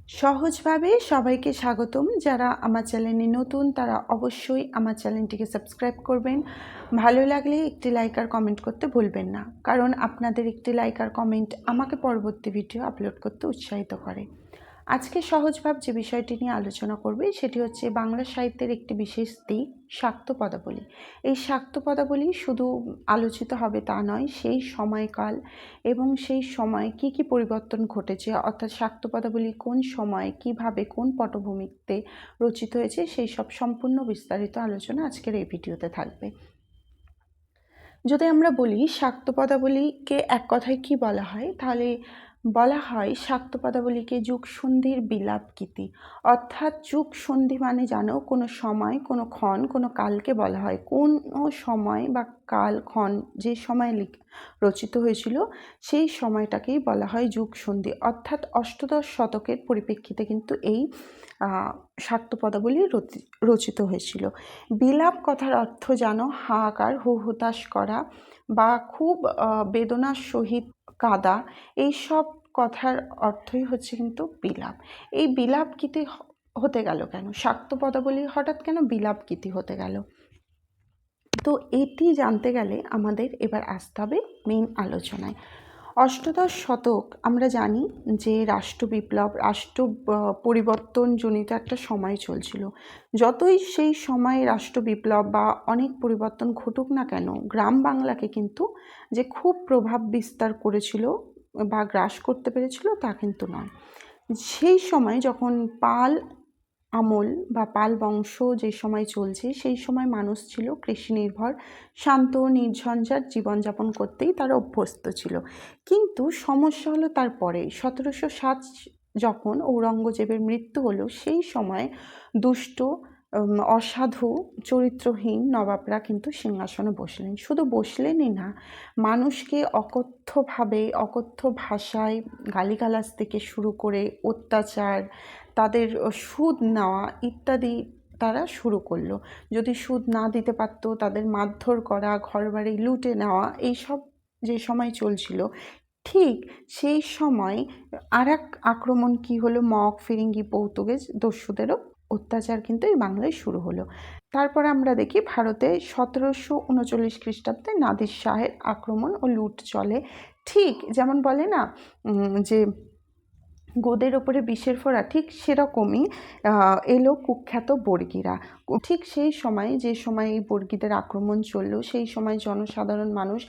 সহজভাবে সবাইকে স্বাগতম। যারা আমার চ্যানেলে নতুন তারা অবশ্যই আমার চ্যানেলটিকে সাবস্ক্রাইব করবেন। ভালো লাগলে একটি লাইক আর কমেন্ট করতে ভুলবেন না, কারণ আপনাদের একটি লাইক আর কমেন্ট আমাকে পরবর্তী ভিডিও আপলোড করতে উৎসাহিত করে। আজকে সহজভাব যে বিষয়টি নিয়ে আলোচনা করবে সেটি হচ্ছে বাংলা সাহিত্যের একটি বিশেষ দিক, শাক্ত পদাবলী। এই শাক্ত পদাবলী শুধু আলোচিত হবে তা নয়, সেই সময়কাল এবং সেই সময় কি কি পরিবর্তন ঘটেছে, অর্থাৎ শাক্ত পদাবলী কোন সময় কিভাবে কোন পটভূমিতে রচিত হয়েছে সেই সব সম্পূর্ণ বিস্তারিত আলোচনা আজকের এই ভিডিওতে থাকবে। যদি আমরা বলি শাক্ত পদাবলীকে এক কথায় কি বলা হয়, তাহলে বলা হয় শাক্ত পদাবলীকে যুগসন্ধির বিলাপ গীতি। অর্থাৎ যুগসন্ধি মানে জানো কোনো সময়, কোনো ক্ষণ, কোনো কালকে বলা হয়। কোনো সময় বা কাল, ক্ষণ যে সময় রচিত হয়েছিল সেই সময়টাকেই বলা হয় যুগসন্ধি। অর্থাৎ অষ্টাদশ শতকের পরিপ্রেক্ষিতে কিন্তু এই শাক্ত পদাবলী রচিত হয়েছিল। বিলাপ কথার অর্থ জানো হাহাকার, হুতাশ করা বা খুব বেদনার সহিত কাঁদা, এইসব কথার অর্থই হচ্ছে কিন্তু বিলাপ। এই বিলাপ গীতি হতে গেল কেন? শাক্ত পদাবলী হঠাৎ কেন বিলাপ গীতি হতে গেল? তো এটি জানতে গেলে আমাদের এবার আসতে হবে মেইন আলোচনায়। অষ্টাদশ শতক আমরা জানি যে রাষ্ট্র বিপ্লব, রাষ্ট্র পরিবর্তনজনিত একটা সময় চলছিল। যতই সেই সময় রাষ্ট্র বিপ্লব বা অনেক পরিবর্তন ঘটুক না কেন, গ্রাম বাংলাকে কিন্তু যে খুব প্রভাব বিস্তার করেছিল বা গ্রাস করতে পেরেছিল তা কিন্তু নয়। সেই সময় যখন পাল আমল বা পাল বংশ যে সময় চলছে, সেই সময় মানুষ ছিল কৃষি নির্ভর, শান্ত নির্ঝঞ্ঝাট জীবনযাপন করতেই তারা অভ্যস্ত ছিল। কিন্তু সমস্যা হলো তারপরে 1707 যখন ঔরঙ্গজেবের মৃত্যু হলো, সেই সময় দুষ্ট অসাধু চরিত্রহীন নবাবরা কিন্তু সিংহাসনে বসলেন। শুধু বসলেনই না, মানুষকে অকথ্যভাবে, অকথ্য ভাষায় গালিগালাজ থেকে শুরু করে অত্যাচার, তাদের সুদ নেওয়া ইত্যাদি তারা শুরু করলো। যদি সুদ না দিতে পারত তাদের মারধর করা, ঘরবাড়ি লুটে নেওয়া, এইসব যে সময় চলছিল, ঠিক সেই সময় আর এক আক্রমণ কি হলো, মগ, ফিরিঙ্গি, পর্তুগিজ দস্যুদেরও অত্যাচার কিন্তু এই বাংলায় শুরু হলো। তারপরে আমরা দেখি ভারতে 1739 খ্রিস্টাব্দে নাদির শাহের আক্রমণ ও লুট চলে। ঠিক যেমন বলে না যে গোদের ওপরে বিষের ফোঁড়া, ঠিক সেরকমই এলো কুখ্যাত বর্গীরা। ঠিক সেই সময়, যে সময় এই বর্গীদের আক্রমণ চলল, সেই সময় জনসাধারণ মানুষ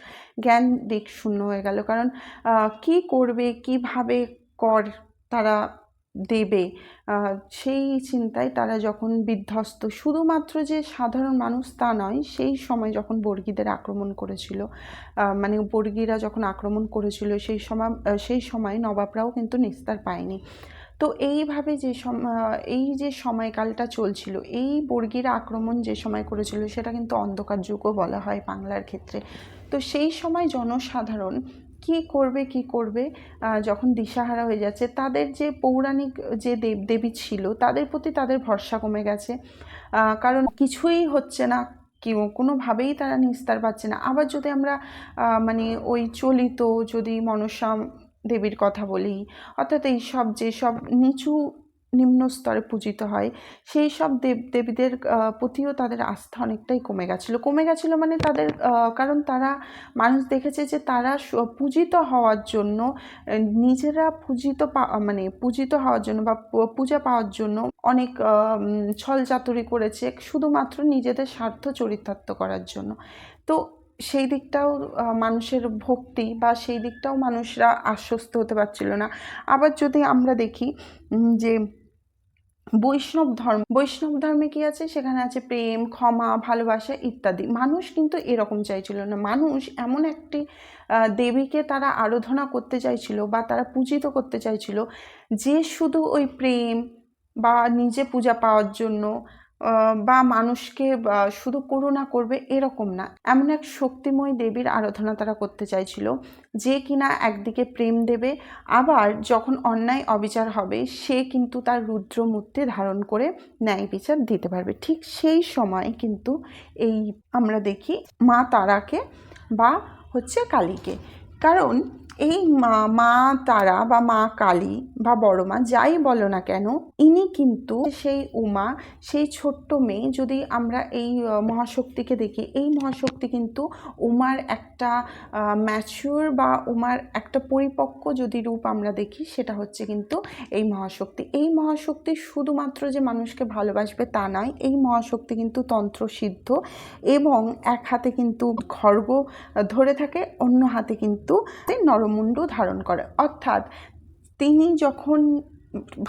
জ্ঞান দিক শূন্য হয়ে গেল। কারণ কি করবে, কিভাবে কর তারা দেবে, সেই চিন্তায় তারা যখন বিধ্বস্ত। শুধুমাত্র যে সাধারণ মানুষ তা নয়, সেই সময় যখন বর্গীদের আক্রমণ করেছিল, মানে বর্গীরা যখন আক্রমণ করেছিল, সেই সময় নবাবরাও কিন্তু নিস্তার পায়নি। তো এইভাবে এই যে সময়কালটা চলছিল, এই বর্গীরা আক্রমণ যে সময় করেছিল সেটা কিন্তু অন্ধকার যুগও বলা হয় বাংলার ক্ষেত্রে। তো সেই সময় জনসাধারণ কি করবে যখন দিশাহারা হয়ে যাচ্ছে, তাদের যে পৌরাণিক যে দেবদেবী ছিল তাদের প্রতি তাদের ভরসা কমে গেছে। কারণ কিছুই হচ্ছে না, কোনোভাবেই তারা নিস্তার পাচ্ছে না। আবার যদি আমরা মানে ওই চলিত যদি মনসা দেবীর কথা বলি, অর্থাৎ এইসব যেসব নিম্ন স্তরে পূজিত হয়, সেই সব দেবদেবীদের প্রতিও তাদের আস্থা অনেকটাই কমে গেছিলো মানে তাদের কারণ তারা মানুষ দেখেছে যে তারা পূজিত হওয়ার জন্য, নিজেরা পূজিত হওয়ার জন্য বা পূজা পাওয়ার জন্য অনেক ছলচাতুরি করেছে, শুধুমাত্র নিজেদের স্বার্থ চরিতার্থ করার জন্য। তো সেই দিকটাও মানুষের ভক্তি বা সেই দিকটাও মানুষরা আশ্বস্ত হতে পারছিল না। আবার যদি আমরা দেখি যে বৈষ্ণব ধর্মে কি আছে, সেখানে আছে প্রেম, ক্ষমা, ভালোবাসা ইত্যাদি। মানুষ কিন্তু এরকম চাইছিল না। মানুষ এমন একটি দেবীকে তারা আরাধনা করতে চাইছিল বা তারা পূজিত করতে চাইছিল, যে শুধু ওই প্রেম বা নিজে পূজা পাওয়ার জন্য বা মানুষকে শুধু করুণা করবে এরকম না, এমন এক শক্তিময় দেবীর আরাধনা তারা করতে চাইছিল, যে কিনা একদিকে প্রেম দেবে, আবার যখন অন্যায় অবিচার হবে সে কিন্তু তার রুদ্রমূর্তি ধারণ করে ন্যায় বিচার দিতে পারবে। ঠিক সেই সময় কিন্তু এই আমরা দেখি মা তারাকে বা হচ্ছে কালীকে। কারণ এই মা তারা বা মা কালী বা বড় মা যাই বলো না কেন, ইনি কিন্তু সেই উমা, সেই ছোট্ট মেয়ে। যদি আমরা এই মহাশক্তিকে দেখি, এই মহাশক্তি কিন্তু উমার একটা ম্যাচিউর বা উমার একটা পরিপক্ক যদি রূপ আমরা দেখি, সেটা হচ্ছে কিন্তু এই মহাশক্তি। এই মহাশক্তি শুধুমাত্র যে মানুষকে ভালোবাসবে তা নয়, এই মহাশক্তি কিন্তু তন্ত্রসিদ্ধ এবং এক হাতে কিন্তু খড়গ ধরে থাকে, অন্য হাতে কিন্তু নরমুণ্ড ধারণ করে। অর্থাৎ তিনি যখন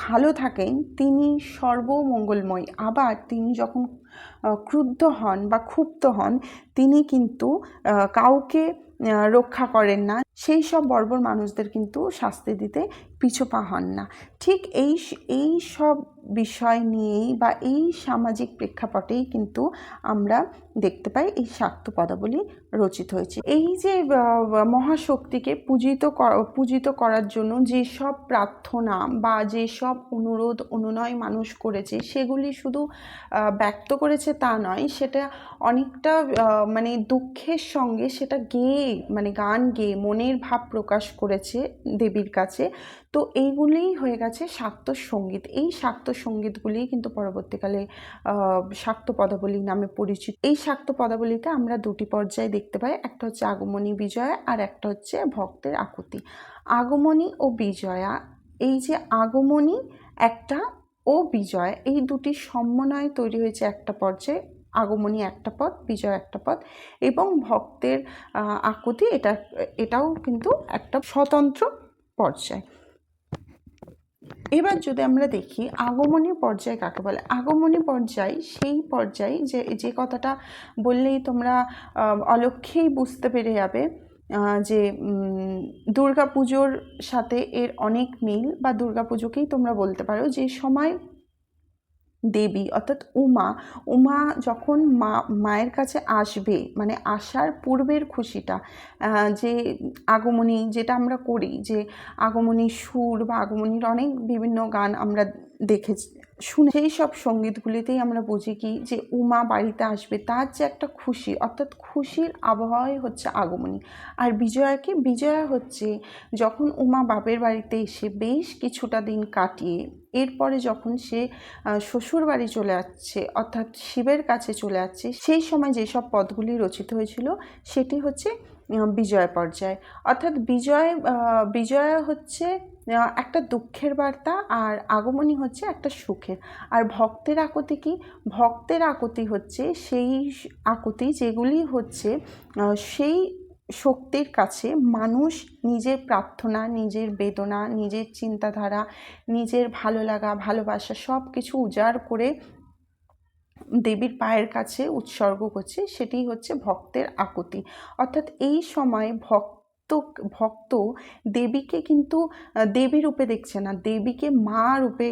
ভালো থাকেন তিনি সর্বমঙ্গলময়, আবার তিনি যখন ক্রুদ্ধ হন বা ক্ষুব্ধ হন তিনি কিন্তু কাউকে রক্ষা করেন না, সেই সব বর্বর মানুষদের কিন্তু শাস্তি দিতে পিছুপা হন না। ঠিক এই সব বিষয় নিয়েই বা এই সামাজিক প্রেক্ষাপটেই কিন্তু আমরা দেখতে পাই এই শাক্ত পদাবলী রচিত হয়েছে। এই যে মহাশক্তিকে পূজিত করার জন্য যেসব প্রার্থনা বা যেসব অনুরোধ অনুনয় মানুষ করেছে, সেগুলি শুধু ব্যক্ত করেছে তা নয়, সেটা অনেকটা মানে দুঃখের সঙ্গে সেটা গেয়ে, মানে গান গেয়ে মনের ভাব প্রকাশ করেছে দেবীর কাছে। তো এইগুলিই হয়ে গেছে শাক্ত সঙ্গীত। এই শাক্ত সঙ্গীতগুলি কিন্তু পরবর্তীকালে শাক্ত পদাবলী নামে পরিচিত। এই শাক্ত পদাবলীতে আমরা দুটি পর্যায়ে দেখতে পাই, একটা হচ্ছে আগমনী বিজয়া আর একটা হচ্ছে ভক্তের আকুতি। আগমনী ও বিজয়া, এই যে আগমনী একটা ও বিজয়, এই দুটি সমন্বয়ে তৈরি হয়েছে একটা পর্যায়ে। আগমনী একটা পদ, বিজয় একটা পদ, এবং ভক্তের আকুতি এটাও কিন্তু একটা স্বতন্ত্র পর্যায়। এবার যদি আমরা দেখি আগমনী পর্যায় কাকে বলে। আগমনী পর্যায় সেই পর্যায় যে কথাটা বললেই তোমরা অলক্ষ্যেই বুঝতে পেরে যাবে যে দুর্গা পুজোর সাথে এর অনেক মিল, বা দুর্গা পুজোকেই তোমরা বলতে পারো। যে সময় দেবী অর্থাৎ উমা যখন মায়ের কাছে আসবে, মানে আসার পূর্বের খুশিটা, যে আগমনী যেটা আমরা করি, যে আগমনীর সুর বা আগমনীর অনেক বিভিন্ন গান আমরা দেখেছি শুনে, সেই সব সঙ্গীতগুলিতেই আমরা বুঝি কি যে উমা বাড়িতে আসবে, তার যে একটা খুশি, অর্থাৎ খুশির আবহাওয়াই হচ্ছে আগমনী। আর বিজয়া হচ্ছে যখন উমা বাপের বাড়িতে এসে বেশ কিছুটা দিন কাটিয়ে এরপরে যখন সে শ্বশুর বাড়ি চলে যাচ্ছে, অর্থাৎ শিবের কাছে চলে যাচ্ছে, সেই সময় যেসব পদগুলি রচিত হয়েছিল সেটি হচ্ছে বিজয় পর্যায়। অর্থাৎ বিজয় হচ্ছে একটা দুঃখের বার্তা, আর আগমনী হচ্ছে একটা সুখের। আর ভক্তের আকুতি কি? ভক্তের আকুতি হচ্ছে সেই আকুতি যেগুলি হচ্ছে সেই শক্তির কাছে মানুষ নিজের প্রার্থনা, নিজের বেদনা, নিজের চিন্তাধারা, নিজের ভালো লাগা ভালোবাসা সব কিছু উজাড় করে দেবীর পায়ের কাছে উৎসর্গ করছে, সেটি হচ্ছে ভক্তের আকুতি। অর্থাৎ এই সময় ভক্ত দেবীকে কিন্তু দেবী রূপে দেখছে না, দেবীকে মা রূপে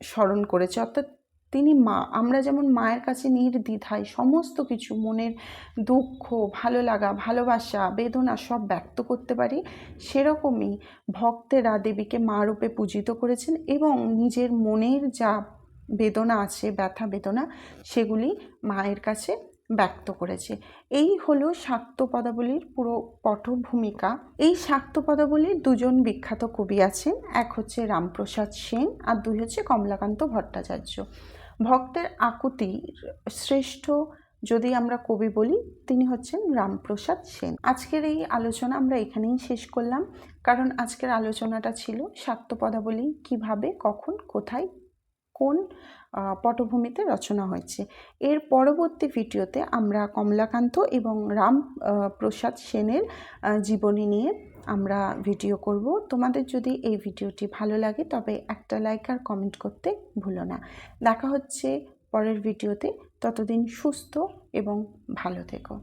স্মরণ করেছে। অর্থাৎ তিনি মা। আমরা যেমন মায়ের কাছে নির্দ্বিধায় সমস্ত কিছু, মনের দুঃখ, ভালো লাগা ভালোবাসা বেদনা সব ব্যক্ত করতে পারি, সেরকমই ভক্তেরা দেবীকে মা রূপে পূজিত করেছেন এবং নিজের মনের যা বেদনা আছে, ব্যথা বেদনা, সেগুলি মায়ের কাছে ব্যক্ত করেছে। এই হলো শাক্ত পদাবলীর পুরো পটভূমিকা। এই শাক্ত পদাবলীর দুজন বিখ্যাত কবি আছেন, এক হচ্ছে রামপ্রসাদ সেন আর দুই হচ্ছে কমলাকান্ত ভট্টাচার্য। ভক্তের আকুতির শ্রেষ্ঠ যদি আমরা কবি বলি, তিনি হচ্ছেন রামপ্রসাদ সেন। আজকের এই আলোচনা আমরা এখানেই শেষ করলাম, কারণ আজকের আলোচনাটা ছিল শাক্ত পদাবলী কিভাবে, কখন, কোথায়, কোন পটভূমিতে রচনা হয়েছে। এর পরবর্তী ভিডিওতে আমরা কমলাকান্ত এবং রামপ্রসাদ সেনের জীবনী নিয়ে আমরা ভিডিও করব। তোমাদের যদি এই ভিডিওটি ভালো লাগে তবে একটা লাইক আর কমেন্ট করতে ভুলো না। দেখা হচ্ছে পরের ভিডিওতে, ততদিন সুস্থ এবং ভালো থেকো।